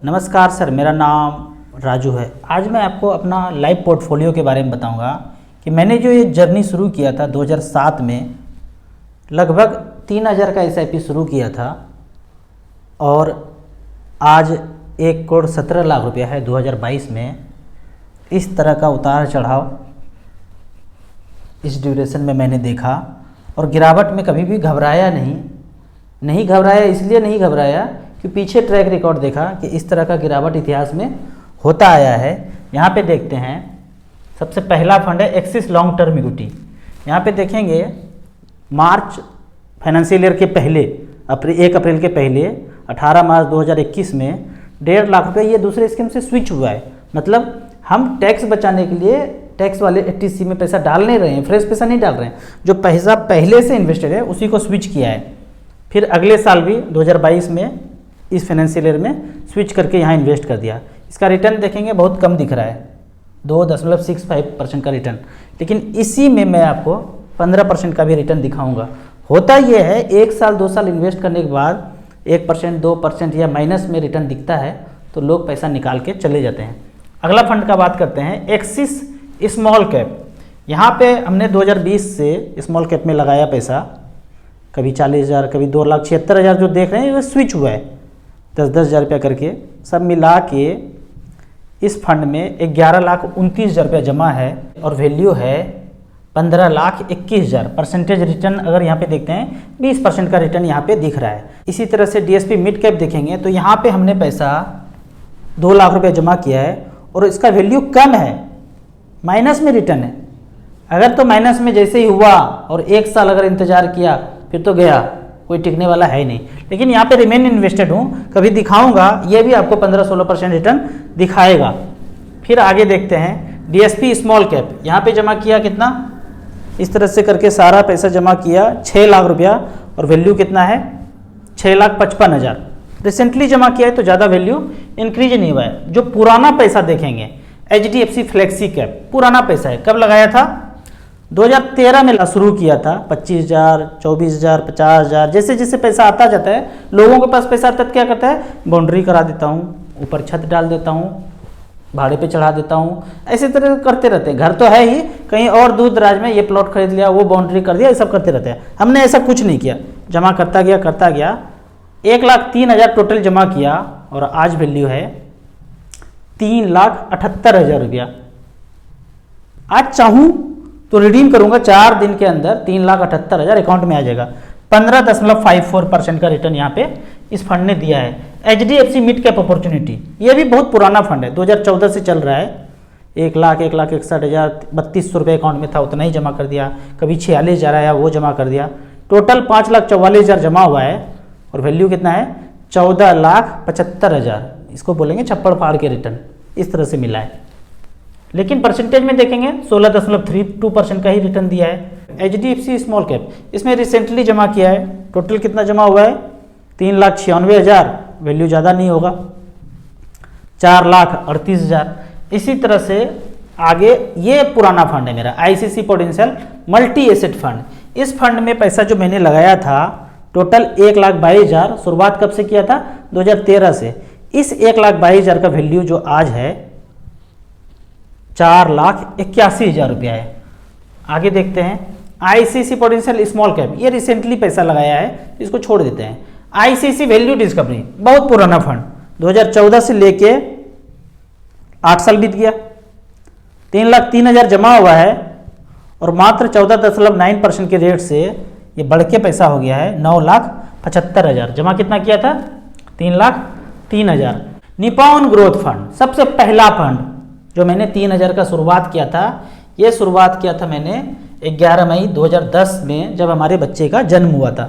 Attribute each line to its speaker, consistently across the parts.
Speaker 1: नमस्कार सर, मेरा नाम राजू है। आज मैं आपको अपना लाइव पोर्टफोलियो के बारे में बताऊंगा कि मैंने जो ये जर्नी शुरू किया था 2007 में, लगभग 3000 का एसआईपी शुरू किया था और आज 1,17,00,000 रुपया है 2022 में। इस तरह का उतार चढ़ाव इस ड्यूरेशन में मैंने देखा और गिरावट में कभी भी घबराया नहीं घबराया। इसलिए नहीं घबराया कि पीछे ट्रैक रिकॉर्ड देखा कि इस तरह का गिरावट इतिहास में होता आया है। यहाँ पे देखते हैं, सबसे पहला फंड है एक्सिस लॉन्ग टर्म इक्विटी। यहाँ पे देखेंगे मार्च फाइनेंशियल ईयर के पहले 1 अप्रैल के पहले 18 मार्च 2021 में 1.5 लाख रुपये ये दूसरे स्कीम से स्विच हुआ है। मतलब हम टैक्स बचाने के लिए टैक्स वाले 80C में पैसा डाल नहीं रहे हैं, फ्रेश पैसा नहीं डाल रहे हैं। जो पैसा पहले से इन्वेस्टेड है उसी को स्विच किया है। फिर अगले साल भी 2022 में इस फाइनेंशियल ईयर में स्विच करके यहाँ इन्वेस्ट कर दिया। इसका रिटर्न देखेंगे बहुत कम दिख रहा है, 2.65% का रिटर्न। लेकिन इसी में मैं आपको 15% का भी रिटर्न दिखाऊंगा। होता यह है, 1 साल 2 साल इन्वेस्ट करने के बाद 1% 2% या माइनस में रिटर्न दिखता है तो लोग पैसा निकाल के चले जाते हैं। अगला फंड का बात करते हैं, एक्सिस स्मॉल कैप। यहाँ पे हमने 2020 से स्मॉल कैप में लगाया पैसा, कभी 40,000 कभी 2,76,000 जो देख रहे हैं वो स्विच हुआ है 10-10 हज़ार रुपया करके। सब मिला के इस फंड में 11,29,000 रुपया जमा है और वैल्यू है 15,21,000। परसेंटेज रिटर्न अगर यहाँ पे देखते हैं 20% का रिटर्न यहाँ पे दिख रहा है। इसी तरह से डीएसपी मिड कैप देखेंगे तो यहाँ पे हमने पैसा 2 लाख रुपया जमा किया है और इसका वैल्यू कम है, माइनस में रिटर्न है। अगर तो माइनस में जैसे ही हुआ और 1 साल अगर इंतजार किया फिर तो गया, कोई टिकने वाला है नहीं। लेकिन यहाँ पे रिमेन इन्वेस्टेड हूँ, कभी दिखाऊंगा, ये भी आपको 15-16% रिटर्न दिखाएगा। फिर आगे देखते हैं डीएसपी स्मॉल कैप। यहाँ पे जमा किया कितना, इस तरह से करके सारा पैसा जमा किया 6 लाख रुपया और वैल्यू कितना है 6,55,000। रिसेंटली जमा किया है तो ज़्यादा वैल्यू इंक्रीज नहीं हुआ है। जो पुराना पैसा देखेंगे HDFC फ्लेक्सी कैप, पुराना पैसा है, कब लगाया था 2013 में शुरू किया था। 25,000 24,000 50,000 जैसे जैसे पैसा आता जाता है, लोगों के पास पैसा आता है, क्या करता है, बाउंड्री करा देता हूँ, ऊपर छत डाल देता हूँ, भाड़े पे चढ़ा देता हूँ, ऐसे तरह करते रहते हैं। घर तो है ही, कहीं और दूर दराज में ये प्लॉट खरीद लिया, वो बाउंड्री कर दिया, ये सब करते रहते हैं। हमने ऐसा कुछ नहीं किया, जमा करता गया 1,03,000 टोटल जमा किया और आज वैल्यू है 3,78,000 रुपया। आज चाहूँ तो रिडीम करूंगा 4 दिन के अंदर 3,78,000 अकाउंट में आ जाएगा। 15.54% का रिटर्न यहाँ पे इस फंड ने दिया है। HDFC मिड कैप अपॉर्चुनिटी, ये भी बहुत पुराना फंड है, 2014 से चल रहा है। 1,61,000 3200 रुपये अकाउंट में था, उतना ही जमा कर दिया। कभी 46,000 आया वो जमा कर दिया। टोटल 5,44,000 जमा हुआ है और वैल्यू कितना है 14,75,000। इसको बोलेंगे छप्पड़ फाड़ के रिटर्न, इस तरह से मिला है। लेकिन परसेंटेज में देखेंगे 16.32% का ही रिटर्न दिया है। HDFC स्मॉल कैप, इसमें रिसेंटली जमा किया है, टोटल कितना जमा हुआ है 3,96,000, वैल्यू ज़्यादा नहीं होगा 4,38,000। इसी तरह से आगे ये पुराना फंड है मेरा, ICC potential multi asset fund. इस फंड में पैसा जो मैंने लगाया था टोटल 1,22,000, शुरुआत कब से किया था 2013 से। इस 1,22,000 का वैल्यू जो आज है 4,81,000 रुपया है। आगे देखते हैं ICC पोटेंशियल स्मॉल कैप, ये रिसेंटली पैसा लगाया है, इसको छोड़ देते हैं। ICC वैल्यू डिस्कवरी, बहुत पुराना फंड, 2014 से लेके 8 साल बीत गया। 3,03,000 जमा हुआ है और मात्र 14.9% के रेट से ये बढ़ के पैसा हो गया है 9,75,000। जमा कितना किया था 3,03,000। निपॉन ग्रोथ फंड, सबसे पहला फंड जो मैंने 3,000 का शुरुआत किया था। ये शुरुआत किया था मैंने 11 मई 2010 में, जब हमारे बच्चे का जन्म हुआ था।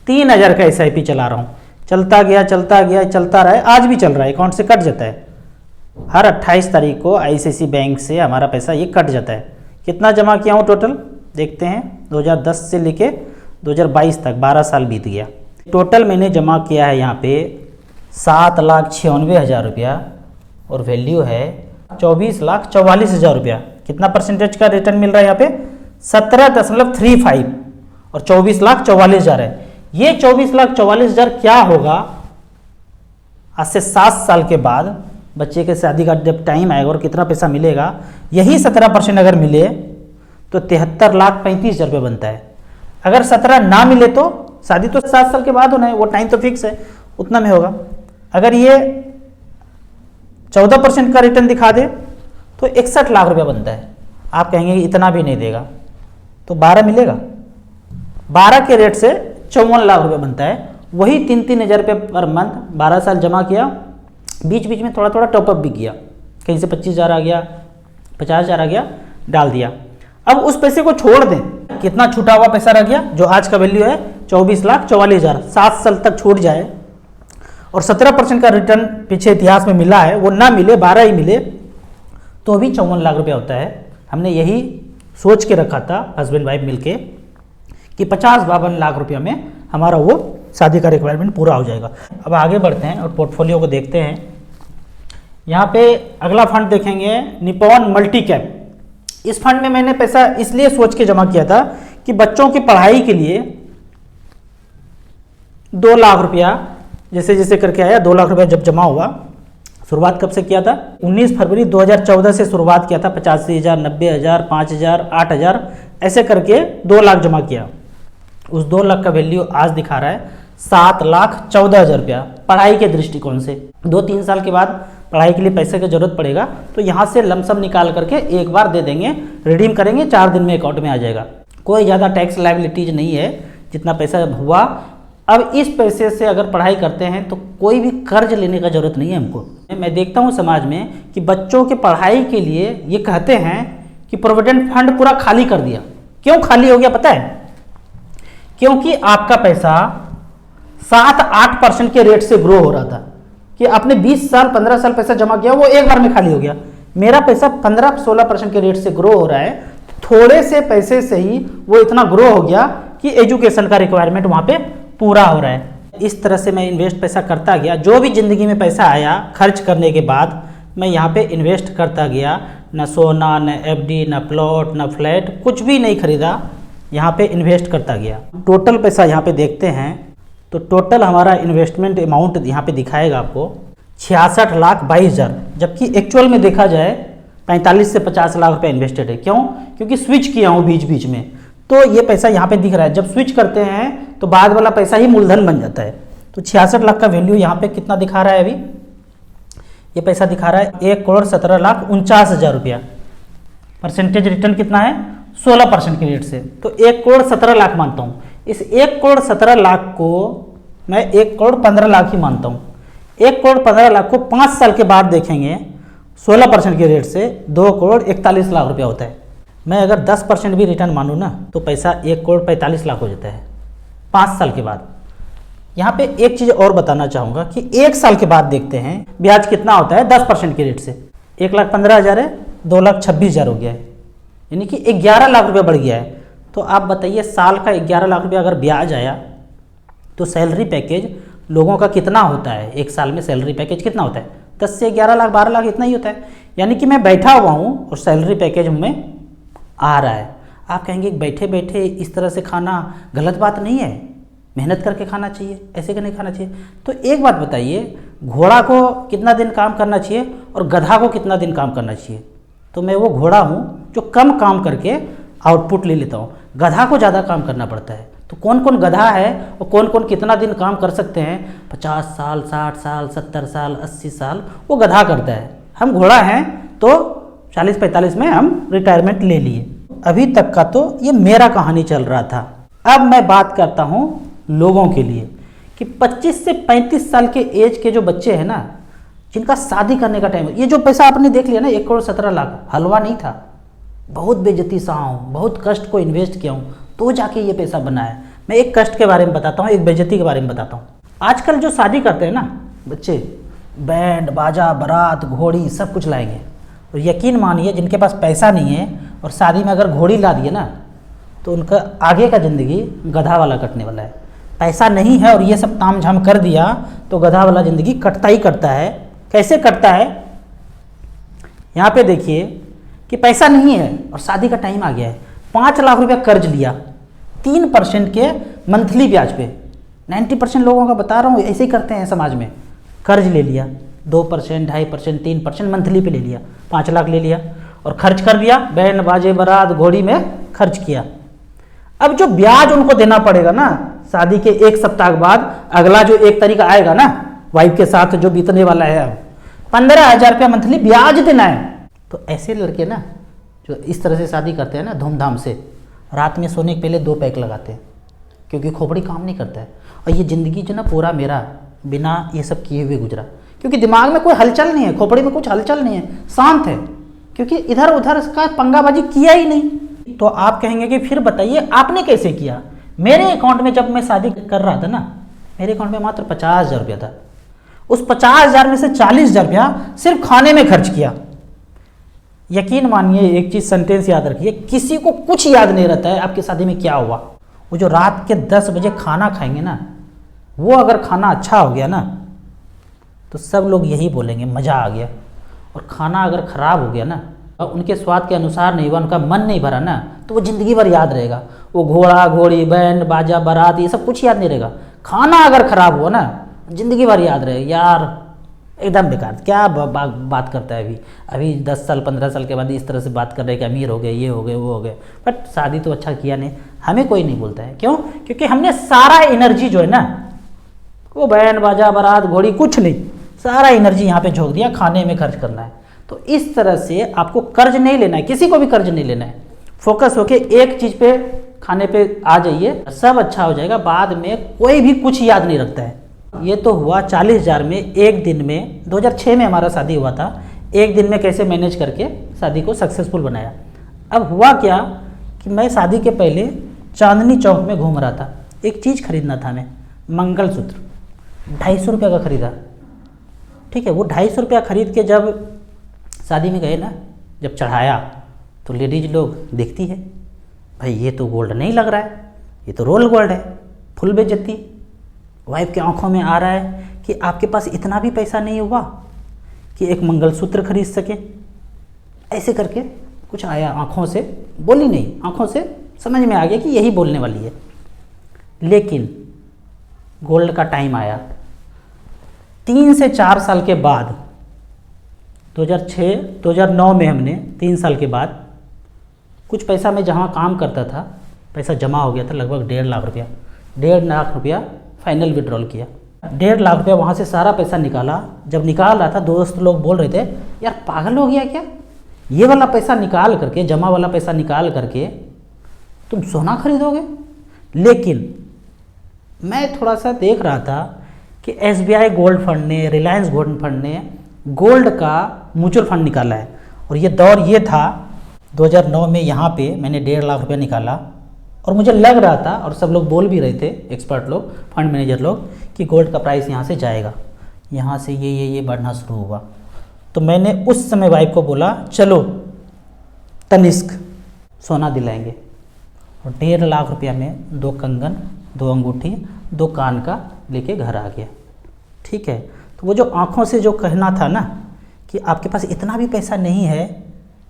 Speaker 1: 3,000 का SIP चला रहा हूँ, चलता गया चलता रहा है, आज भी चल रहा है, अकाउंट से कट जाता है। हर 28 तारीख को ICICI बैंक से हमारा पैसा ये कट जाता है। कितना जमा किया हूँ टोटल देखते हैं, 2010 से लेके 2022 तक 12 साल बीत गया। टोटल मैंने जमा किया है यहाँ पे 7,96,000 रुपया और वैल्यू है 24,44,000 रुपया। कितना परसेंटेज का रिटर्न मिल रहा है यहाँ पे 17.35 और 24,44,000 है। ये 24,44,000 क्या होगा आज से 7 साल के बाद बच्चे के शादी का जब टाइम आएगा और कितना पैसा मिलेगा, यही 17% अगर मिले तो 73,35,000 रुपये बनता है। अगर 17 ना मिले तो शादी तो 7 साल के बाद होना है, वो टाइम तो फिक्स है, उतना में होगा। अगर ये 14% का रिटर्न दिखा दे तो 61 लाख रुपया बनता है। आप कहेंगे इतना भी नहीं देगा, तो 12 मिलेगा, 12 के रेट से 54 लाख रुपये बनता है। वही 3-3 हज़ार रुपये पर मंथ 12 साल जमा किया, बीच बीच में थोड़ा थोड़ा टॉपअप भी किया, कहीं से 25,000 आ गया, 50,000 आ गया, डाल दिया। अब उस पैसे को छोड़ दें, कितना छूटा हुआ पैसा रह गया, जो आज का वैल्यू है 24,44,000, 7 साल तक छूट जाए और 17% का रिटर्न पीछे इतिहास में मिला है, वो ना मिले, 12 ही मिले तो भी 54 लाख रुपया होता है। हमने यही सोच के रखा था हस्बैंड वाइफ मिलके कि 50-52 लाख रुपया में हमारा वो शादी का रिक्वायरमेंट पूरा हो जाएगा। अब आगे बढ़ते हैं और पोर्टफोलियो को देखते हैं। यहाँ पे अगला फंड देखेंगे, निपॉन मल्टी कैप। इस फंड में मैंने पैसा इसलिए सोच के जमा किया था कि बच्चों की पढ़ाई के लिए 2 लाख रुपया जैसे जैसे करके आया, 2 लाख रुपया जब जमा हुआ, शुरुआत कब से किया था, 19 फरवरी 2014 से शुरुआत किया था। 85,000, 90,000, 5,000, 8,000 ऐसे करके 2 लाख जमा किया। उस 2 लाख का वैल्यू आज दिखा रहा है 7,14,000 रुपया। पढ़ाई के दृष्टिकोण से 2-3 साल के बाद पढ़ाई के लिए पैसे की जरूरत पड़ेगा तो यहाँ से लमसम निकाल करके एक बार दे देंगे, रिडीम करेंगे, 4 दिन में अकाउंट में आ जाएगा। कोई ज़्यादा टैक्स लायबिलिटीज नहीं है, जितना पैसा हुआ। अब इस पैसे से अगर पढ़ाई करते हैं तो कोई भी कर्ज लेने का जरूरत नहीं है हमको। मैं देखता हूँ समाज में कि बच्चों के पढ़ाई के लिए ये कहते हैं कि प्रोविडेंट फंड पूरा खाली कर दिया। क्यों खाली हो गया पता है? क्योंकि आपका पैसा 7-8% के रेट से ग्रो हो रहा था कि आपने 20 साल 15 साल पैसा जमा किया, वो एक बार में खाली हो गया। मेरा पैसा 15-16% के रेट से ग्रो हो रहा है, थोड़े से पैसे से ही वो इतना ग्रो हो गया कि एजुकेशन का रिक्वायरमेंट वहाँ पे पूरा हो रहा है। इस तरह से मैं इन्वेस्ट पैसा करता गया, जो भी ज़िंदगी में पैसा आया खर्च करने के बाद मैं यहाँ पे इन्वेस्ट करता गया। न सोना, न एफडी, न प्लॉट, न फ्लैट, कुछ भी नहीं खरीदा, यहाँ पे इन्वेस्ट करता गया। टोटल पैसा यहाँ पे देखते हैं तो टोटल हमारा इन्वेस्टमेंट अमाउंट यहाँ पे दिखाएगा आपको 66,22,000, जबकि एक्चुअल में देखा जाए 45 से 50 लाख रुपये इन्वेस्टेड है। क्यों? क्योंकि स्विच किया हूँ बीच बीच में, तो ये पैसा यहाँ पे दिख रहा है। जब स्विच करते हैं तो बाद वाला पैसा ही मूलधन बन जाता है। तो 66 लाख का वैल्यू यहाँ पे कितना दिखा रहा है? अभी ये पैसा दिखा रहा है 1,17,49,000 रुपया। परसेंटेज रिटर्न कितना है? 16% के रेट से। तो 1,17,00,000 मानता हूँ। इस 1,17,00,000 को मैं 1,15,00,000 ही मानता हूँ। 1,15,00,000 को 5 साल के बाद देखेंगे 16% के रेट से 2,41,00,000 रुपया होता है। मैं अगर 10% भी रिटर्न मानूँ ना तो पैसा 1,45,00,000 हो जाता है 5 साल के बाद। यहाँ पे एक चीज़ और बताना चाहूँगा कि 1 साल के बाद देखते हैं ब्याज कितना होता है 10% के रेट से। 1,15,000 है, 2,26,000 हो गया है, यानी कि 11 लाख रुपये बढ़ गया है। तो आप बताइए साल का 11 लाख रुपया अगर ब्याज आया तो सैलरी पैकेज लोगों का कितना होता है? 1 साल में सैलरी पैकेज कितना होता है? 10 से 11 लाख, 12 लाख, इतना ही होता है। यानी कि मैं बैठा हुआ हूँ और सैलरी पैकेज हमें आ रहा है। आप कहेंगे बैठे बैठे इस तरह से खाना गलत बात नहीं है, मेहनत करके खाना चाहिए, ऐसे का नहीं खाना चाहिए। तो एक बात बताइए, घोड़ा को कितना दिन काम करना चाहिए और गधा को कितना दिन काम करना चाहिए? तो मैं वो घोड़ा हूँ जो कम काम करके आउटपुट ले लेता हूँ, गधा को ज़्यादा काम करना पड़ता है। तो कौन कौन गधा है और कौन कौन कितना दिन काम कर सकते हैं? 50 साल, 60 साल, 70 साल, 80 साल वो गधा करता है। हम घोड़ा हैं तो 40-45 में हम रिटायरमेंट ले लिए। अभी तक का तो ये मेरा कहानी चल रहा था। अब मैं बात करता हूँ लोगों के लिए कि 25 से 35 साल के एज के जो बच्चे हैं ना, जिनका शादी करने का टाइम है, ये जो पैसा आपने देख लिया ना 1,17,00,000, हलवा नहीं था। बहुत बेइज्जती सहा हूँ, बहुत कष्ट को इन्वेस्ट किया हूँ तो जाके ये पैसा बना है। मैं एक कष्ट के बारे में बताता हूँ, एक बेइज्जती के बारे में बताता हूँ। आजकल जो शादी करते हैं ना बच्चे, बैंड बाजा बारात घोड़ी सब कुछ लाएंगे, और यकीन मानिए जिनके पास पैसा नहीं है और शादी में अगर घोड़ी ला दिए ना तो उनका आगे का ज़िंदगी गधा वाला कटने वाला है। पैसा नहीं है और ये सब ताम झाम कर दिया तो गधा वाला ज़िंदगी कटता ही कटता है। कैसे कटता है? यहाँ पे देखिए कि पैसा नहीं है और शादी का टाइम आ गया है, 5 लाख रुपया कर्ज लिया 3% के मंथली ब्याज पे। 90% लोगों का बता रहा हूँ ऐसे ही करते हैं समाज में। कर्ज ले लिया, 2%, 2.5%, 3% मंथली पे ले लिया, 5 लाख ले लिया और खर्च कर दिया, बैंड बाजे बारात घोड़ी में खर्च किया। अब जो ब्याज उनको देना पड़ेगा ना, शादी के 1 सप्ताह के बाद अगला जो 1 तारीख आएगा ना वाइफ के साथ जो बीतने वाला है, अब 15,000 रुपया मंथली ब्याज देना है। तो ऐसे लड़के ना जो इस तरह से शादी करते हैं ना धूमधाम से, रात में सोने के पहले 2 पैक लगाते हैं, क्योंकि खोपड़ी काम नहीं करता है। और ये ज़िंदगी जो ना पूरा मेरा बिना ये सब किए हुए गुजरा, क्योंकि दिमाग में कोई हलचल नहीं है, खोपड़ी में कुछ हलचल नहीं है, शांत है, क्योंकि इधर उधर का पंगाबाजी किया ही नहीं। तो आप कहेंगे कि फिर बताइए आपने कैसे किया। मेरे अकाउंट में जब मैं शादी कर रहा था ना, मेरे अकाउंट में मात्र 50,000 रुपया था। उस 50,000 में से 40,000 रुपया सिर्फ खाने में खर्च किया। यकीन मानिए, एक चीज़ सेंटेंस याद रखिए, किसी को कुछ याद नहीं रहता है आपकी शादी में क्या हुआ। वो जो रात के 10 बजे खाना खाएंगे ना, वो अगर खाना अच्छा हो गया ना तो सब लोग यही बोलेंगे मज़ा आ गया। और खाना अगर ख़राब हो गया ना और उनके स्वाद के अनुसार नहीं हुआ, उनका मन नहीं भरा ना, तो वो ज़िंदगी भर याद रहेगा। वो घोड़ा घोड़ी बैंड बाजा बारात ये सब कुछ याद नहीं रहेगा। खाना अगर ख़राब हुआ ना ज़िंदगी भर याद रहे, यार एकदम बेकार, क्या बात करता है अभी 10 साल 15 साल के बाद इस तरह से बात कर रहे हैं कि अमीर हो गए, ये हो गए, वो हो गए। बट शादी तो अच्छा किया नहीं, हमें कोई नहीं बोलता है। क्यों? क्योंकि हमने सारा एनर्जी जो है ना, वो बैंड बाजा बारात घोड़ी कुछ नहीं, सारा एनर्जी यहाँ पे झोंक दिया, खाने में खर्च करना है। तो इस तरह से आपको कर्ज नहीं लेना है, किसी को भी कर्ज नहीं लेना है। फोकस होके एक चीज़ पे, खाने पे आ जाइए, सब अच्छा हो जाएगा। बाद में कोई भी कुछ याद नहीं रखता है। ये तो हुआ 40,000 में एक दिन में। 2006 में हमारा शादी हुआ था। एक दिन में कैसे मैनेज करके शादी को सक्सेसफुल बनाया। अब हुआ क्या कि मैं शादी के पहले चांदनी चौक में घूम रहा था, एक चीज़ खरीदना था, मैं मंगलसूत्र 250 रुपये का खरीदा। ठीक है, वो 250 रुपया खरीद के जब शादी में गए ना, जब चढ़ाया तो लेडीज लोग देखती है, भाई ये तो गोल्ड नहीं लग रहा है, ये तो रोल गोल्ड है। फुल बेइज्जती। वाइफ के आंखों में आ रहा है कि आपके पास इतना भी पैसा नहीं हुआ कि एक मंगलसूत्र खरीद सके। ऐसे करके कुछ आया आंखों से, बोली नहीं, आंखों से समझ में आ गया कि यही बोलने वाली है। लेकिन गोल्ड का टाइम आया 3 से 4 साल के बाद, 2006-2009 में हमने 3 साल के बाद कुछ पैसा, मैं जहाँ काम करता था पैसा जमा हो गया था, लगभग 1.5 लाख रुपया। 1.5 लाख रुपया फाइनल विड्रॉल किया। 1.5 लाख रुपया वहाँ से सारा पैसा निकाला। जब निकाल रहा था, दोस्त लोग बोल रहे थे, यार पागल हो गया क्या, ये वाला पैसा निकाल करके, जमा वाला पैसा निकाल करके तुम सोना खरीदोगे। लेकिन मैं थोड़ा सा देख रहा था कि SBI गोल्ड फंड ने, रिलायंस गोल्ड फंड ने गोल्ड का म्यूचुअल फंड निकाला है। और ये दौर ये था 2009 में, यहाँ पे मैंने 1.5 लाख रुपया निकाला। और मुझे लग रहा था, और सब लोग बोल भी रहे थे, एक्सपर्ट लोग, फंड मैनेजर लोग, कि गोल्ड का प्राइस यहाँ से जाएगा, यहाँ से ये बढ़ना शुरू हुआ। तो मैंने उस समय वाइफ को बोला, चलो तनिष्क सोना दिलाएंगे। और 1.5 लाख रुपया में 2 कंगन, 2 अंगूठी, 2 कान का लेके घर आ गया। ठीक है, तो वो जो आँखों से जो कहना था ना कि आपके पास इतना भी पैसा नहीं है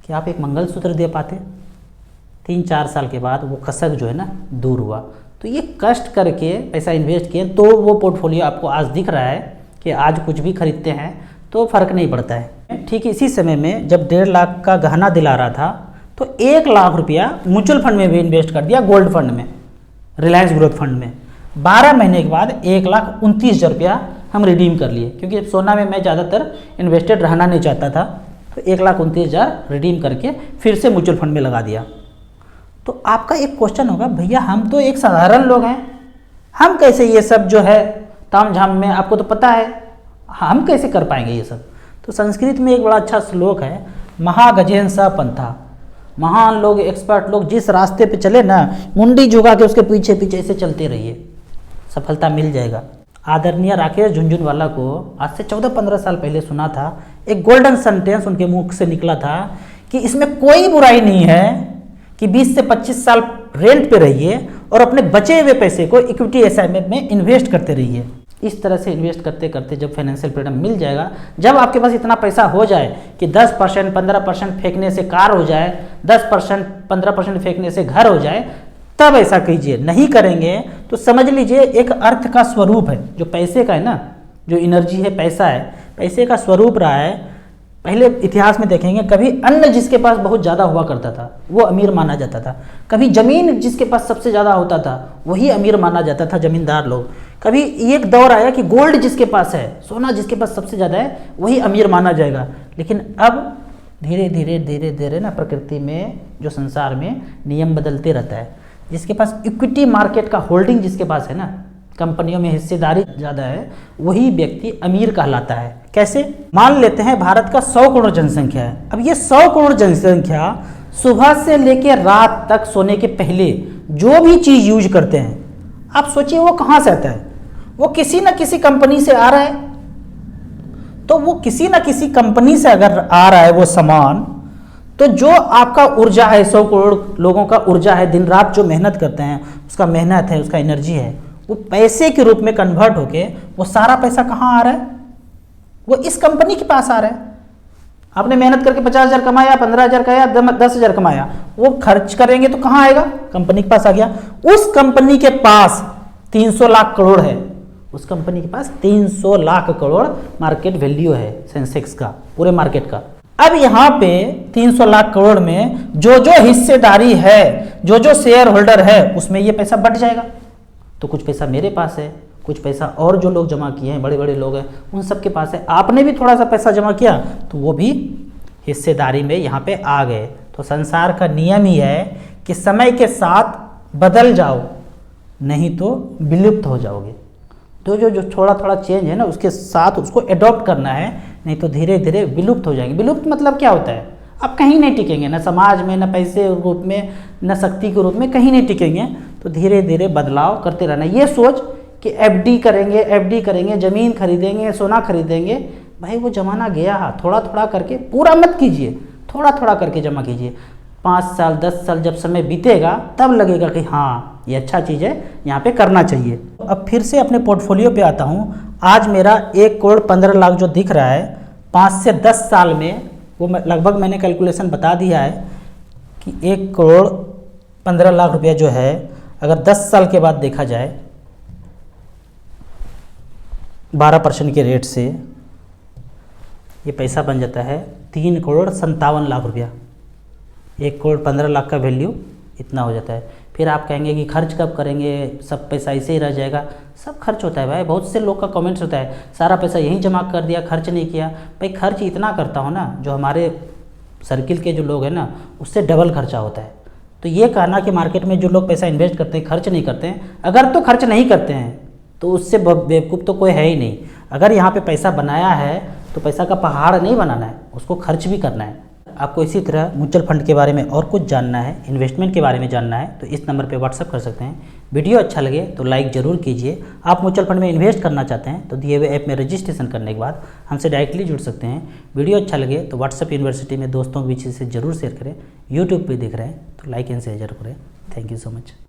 Speaker 1: कि आप एक मंगलसूत्र दे पाते, 3-4 साल के बाद वो कसक जो है ना दूर हुआ। तो ये कष्ट करके पैसा इन्वेस्ट किए तो वो पोर्टफोलियो आपको आज दिख रहा है कि आज कुछ भी खरीदते हैं तो फ़र्क नहीं पड़ता है। ठीक इसी समय में जब 1.5 लाख का गहना दिला रहा था तो 1 लाख रुपया म्यूचुअल फंड में भी इन्वेस्ट कर दिया, गोल्ड फंड में, रिलायंस ग्रोथ फंड में। 12 महीने के बाद 1,29,000 रुपया हम रिडीम कर लिए, क्योंकि सोना में मैं ज़्यादातर इन्वेस्टेड रहना नहीं चाहता था। तो 1,29,000 रिडीम करके फिर से म्यूचुअल फंड में लगा दिया। तो आपका एक क्वेश्चन होगा, भैया हम तो एक साधारण लोग हैं, हम कैसे ये सब जो है ताम झाम में, आपको तो पता है, हम कैसे कर पाएंगे ये सब। तो संस्कृत में एक बड़ा अच्छा श्लोक है, महागजेन स पंथा। महान लोग, एक्सपर्ट लोग जिस रास्ते पे चले ना, मुंडी झुका के उसके पीछे पीछे ऐसे चलते रहिए, सफलता मिल जाएगा। आदरणीय राकेश झुनझुनवाला को आज से 14-15 साल पहले सुना था, एक गोल्डन सेंटेंस उनके मुख से निकला था कि इसमें कोई बुराई नहीं है कि 20 से 25 साल रेंट पे रहिए और अपने बचे हुए पैसे को इक्विटी असाइनमेंट में इन्वेस्ट करते रहिए। इस तरह से इन्वेस्ट करते करते जब फाइनेंशियल फ्रीडम मिल जाएगा, जब आपके पास इतना पैसा हो जाए कि 10% 15% फेंकने से कार हो जाए, 10% 15% फेंकने से घर हो जाए, तब ऐसा कीजिए। नहीं करेंगे तो समझ लीजिए एक अर्थ का स्वरूप है जो पैसे का है ना, जो एनर्जी है, पैसा है, पैसे का स्वरूप रहा है। पहले इतिहास में देखेंगे, कभी अन्न जिसके पास बहुत ज़्यादा हुआ करता था वो अमीर माना जाता था। कभी ज़मीन जिसके पास सबसे ज़्यादा होता था वही अमीर माना जाता था, ज़मींदार लोग। कभी एक दौर आया कि गोल्ड जिसके पास है, सोना जिसके पास सबसे ज़्यादा है वही अमीर माना जाएगा। लेकिन अब धीरे धीरे धीरे धीरे ना प्रकृति में, जो संसार में नियम बदलते रहता है। जिसके पास इक्विटी मार्केट का होल्डिंग जिसके पास है ना, कंपनियों में हिस्सेदारी ज़्यादा है, वही व्यक्ति अमीर कहलाता है। कैसे? मान लेते हैं भारत का 100 करोड़ जनसंख्या है। अब ये 100 करोड़ जनसंख्या सुबह से लेकर रात तक सोने के पहले जो भी चीज़ यूज करते हैं, आप सोचिए वो कहाँ से आता है? वो किसी न किसी कंपनी से आ रहा है। तो वो किसी न किसी कंपनी से अगर आ रहा है वो सामान, तो जो आपका ऊर्जा है, 100 करोड़ लोगों का ऊर्जा है, दिन रात जो मेहनत करते हैं, उसका मेहनत है, उसका एनर्जी है, वो पैसे के रूप में कन्वर्ट होके वो सारा पैसा कहाँ आ रहा है? वो इस कंपनी के पास आ रहा है। आपने मेहनत करके 50,000 कमाया, 15,000 कमाया, 10,000 कमाया, वो खर्च करेंगे तो कहाँ आएगा? कंपनी के पास आ गया। उस कंपनी के पास 300 लाख करोड़ है, उस कंपनी के पास 300 लाख करोड़ मार्केट वैल्यू है सेंसेक्स का, पूरे मार्केट का। अब यहाँ पे 300 लाख करोड़ में जो जो हिस्सेदारी है, जो जो शेयर होल्डर है, उसमें ये पैसा बट जाएगा। तो कुछ पैसा मेरे पास है, कुछ पैसा और जो लोग जमा किए हैं, बड़े बड़े लोग हैं, उन सब के पास है। आपने भी थोड़ा सा पैसा जमा किया तो वो भी हिस्सेदारी में यहाँ पे आ गए। तो संसार का नियम ही है कि समय के साथ बदल जाओ, नहीं तो विलुप्त हो जाओगे। तो जो थोड़ा थोड़ा चेंज है ना, उसके साथ उसको एडॉप्ट करना है, नहीं तो धीरे धीरे विलुप्त हो जाएंगे। विलुप्त मतलब क्या होता है? आप कहीं नहीं टिकेंगे, ना समाज में, ना पैसे के रूप में, ना शक्ति के रूप में, कहीं नहीं टिकेंगे। तो धीरे धीरे बदलाव करते रहना। ये सोच कि एफडी करेंगे, ज़मीन खरीदेंगे, सोना खरीदेंगे, भाई वो ज़माना गया। थोड़ा थोड़ा करके, पूरा मत कीजिए, थोड़ा थोड़ा करके जमा कीजिए। 5 साल 10 साल जब समय बीतेगा तब लगेगा कि हाँ ये अच्छा चीज़ है, यहाँ पे करना चाहिए। अब फिर से अपने पोर्टफोलियो पे आता हूँ। आज मेरा 1 करोड़ 15 लाख जो दिख रहा है, 5 से 10 साल में वो लगभग मैंने कैलकुलेशन बता दिया है कि 1 करोड़ 15 लाख रुपया जो है, अगर 10 साल के बाद देखा जाए 12% के रेट से, ये पैसा बन जाता है 3 करोड़ 57 लाख रुपया। 1 करोड़ 15 लाख का वैल्यू इतना हो जाता है। फिर आप कहेंगे कि खर्च कब करेंगे, सब पैसा ऐसे ही रह जाएगा। सब खर्च होता है भाई। बहुत से लोग का कमेंट्स होता है, सारा पैसा यहीं जमा कर दिया, खर्च नहीं किया। भाई खर्च इतना करता हो ना, जो हमारे सर्किल के जो लोग हैं ना, उससे डबल खर्चा होता है। तो ये कहना कि मार्केट में जो लोग पैसा इन्वेस्ट करते हैं खर्च नहीं करते हैं, अगर तो खर्च नहीं करते हैं तो उससे बेवकूफ़ तो कोई है ही नहीं। अगर यहाँ पे पैसा बनाया है तो पैसा का पहाड़ नहीं बनाना है, उसको खर्च भी करना है। आपको इसी तरह म्यूचुअल फंड के बारे में और कुछ जानना है, इन्वेस्टमेंट के बारे में जानना है, तो इस नंबर पे व्हाट्सअप कर सकते हैं। वीडियो अच्छा लगे तो लाइक ज़रूर कीजिए। आप म्यूचुअल फंड में इन्वेस्ट करना चाहते हैं तो दिए हुए ऐप में रजिस्ट्रेशन करने के बाद हमसे डायरेक्टली जुड़ सकते हैं। वीडियो अच्छा लगे तो व्हाट्सअप यूनिवर्सिटी में दोस्तों के बीच से ज़रूर शेयर करें। यूट्यूब पर देख रहे हैं तो लाइक एंड शेयर जरूर करें। Thank you so much.